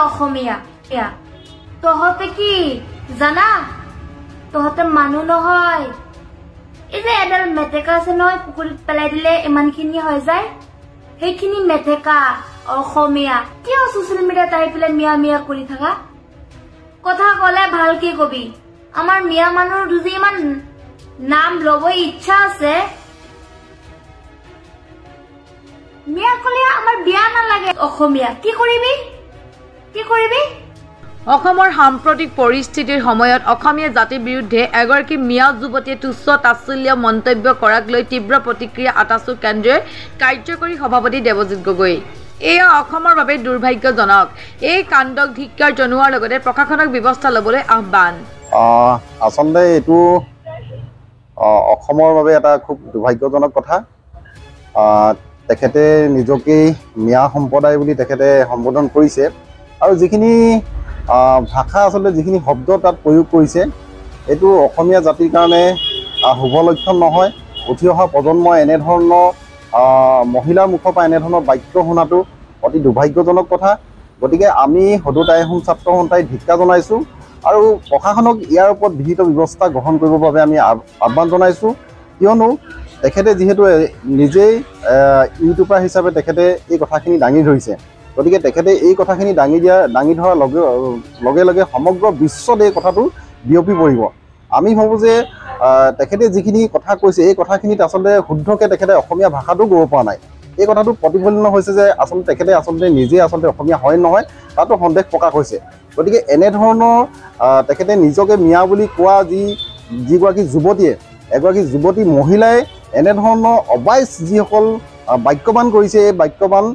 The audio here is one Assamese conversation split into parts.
অসমীয়া এয়া তহঁতে কি জানা তহঁতে মানুহ নহয় এই যে এডাল মেটেকা আছে নহয় পুখুৰীত পেলাই দিলে ইমানখিনি হৈ যায় সেইখিনি মেটেকা অসমীয়া কিয় সোশ্যাল মিডিয়াত আহি পেলাই মিয়া মিয়া কৰি থাকা কথা কলে ভালকে কবি আমাৰ মিয়া মানুহৰ যদি ইমান নাম ল'ব ইচ্ছা আছে মিয়া কলে আমাৰ বিয়া নালাগে অসমীয়া কি কৰিবি অসমৰ সাম্প্ৰতিক পৰিস্থিতিৰ সময়ত অসমীয়া জাতিৰ বিৰুদ্ধে এগৰাকী মিয়া যুৱতীয়ে তুচ্ছ তাচ্ছিল্য মন্তব্য কৰাক লৈ তীব্ৰ প্ৰতিক্ৰিয়া আটাচুৰ কেন্দ্ৰীয় কাৰ্যকৰী সভাপতি দেৱজিৎ গগৈ এয়া অসমৰ বাবে দুৰ্ভাগ্যজনক এই কাণ্ডক ধিক্কাৰ জনোৱাৰ লগতে প্ৰশাসনক ব্যৱস্থা ল'বলৈ আহ্বান আচলতে এইটো অসমৰ বাবে এটা খুব দুৰ্ভাগ্যজনক কথা তেখেতে নিজকে মিয়া সম্প্ৰদায় বুলি তেখেতে সম্বোধন কৰিছে আৰু যিখিনি ভাষা আচলতে যিখিনি শব্দ তাত প্ৰয়োগ কৰিছে এইটো অসমীয়া জাতিৰ কাৰণে শুভ লক্ষণ নহয় উঠি অহা প্ৰজন্মই এনেধৰণৰ মহিলাৰ মুখৰ পৰা এনেধৰণৰ বাক্য শুনাটো অতি দুৰ্ভাগ্যজনক কথা গতিকে আমি সদুত আইহোম ছাত্ৰ সন্থাই ধিক্কা জনাইছোঁ আৰু প্ৰশাসনক ইয়াৰ ওপৰত বিহিত ব্যৱস্থা গ্ৰহণ কৰিবৰ বাবে আমি আহ্বান জনাইছোঁ কিয়নো তেখেতে যিহেতু নিজেই ইউটিউবাৰ হিচাপে তেখেতে এই কথাখিনি দাঙি ধৰিছে গতিকে তেখেতে এই কথাখিনি দাঙি ধৰাৰ লগে লগে সমগ্ৰ বিশ্বত এই কথাটো বিয়পি পৰিব আমি ভাবোঁ যে তেখেতে যিখিনি কথা কৈছে এই কথাখিনিত আচলতে শুদ্ধকৈ তেখেতে অসমীয়া ভাষাটো ক'ব পৰা নাই এই কথাটো প্ৰতিফলন হৈছে যে আচলতে তেখেতে নিজে অসমীয়া হয় নহয় তাতো সন্দেহ প্ৰকাশ হৈছে গতিকে এনেধৰণৰ তেখেতে নিজকে মিয়া বুলি কোৱা যিগৰাকী যুৱতীয়ে এগৰাকী যুৱতী মহিলাই এনেধৰণৰ অবাইচ যিসকল বাক্যবান কৰিছে এই বাক্যবান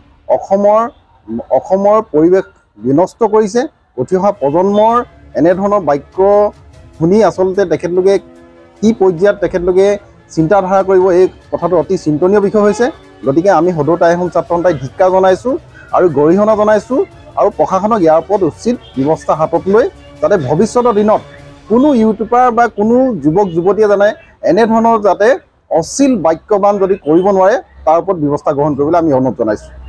অসমৰ পৰিৱেশ বিনষ্ট কৰিছে উঠি অহা প্ৰজন্মৰ এনেধৰণৰ বাক্য শুনি আচলতে তেখেতলোকে কি পৰ্যায়ত তেখেতলোকে চিন্তাধাৰা কৰিব এই কথাটো অতি চিন্তনীয় বিষয় হৈছে গতিকে আমি সদুত আইহোম ছাত্ৰ সন্থাই ধিক্কা জনাইছোঁ আৰু গৰিহণা জনাইছোঁ আৰু প্ৰশাসনক ইয়াৰ ওপৰত উচিত ব্যৱস্থা হাতত লৈ যাতে ভৱিষ্যতৰ দিনত কোনো ইউটিউবাৰ বা কোনো যুৱক যুৱতীয়ে জানে এনেধৰণৰ যাতে অশ্লীল বাক্যবান যদি কৰিব নোৱাৰে তাৰ ওপৰত ব্যৱস্থা গ্ৰহণ কৰিবলৈ আমি অনুৰোধ জনাইছোঁ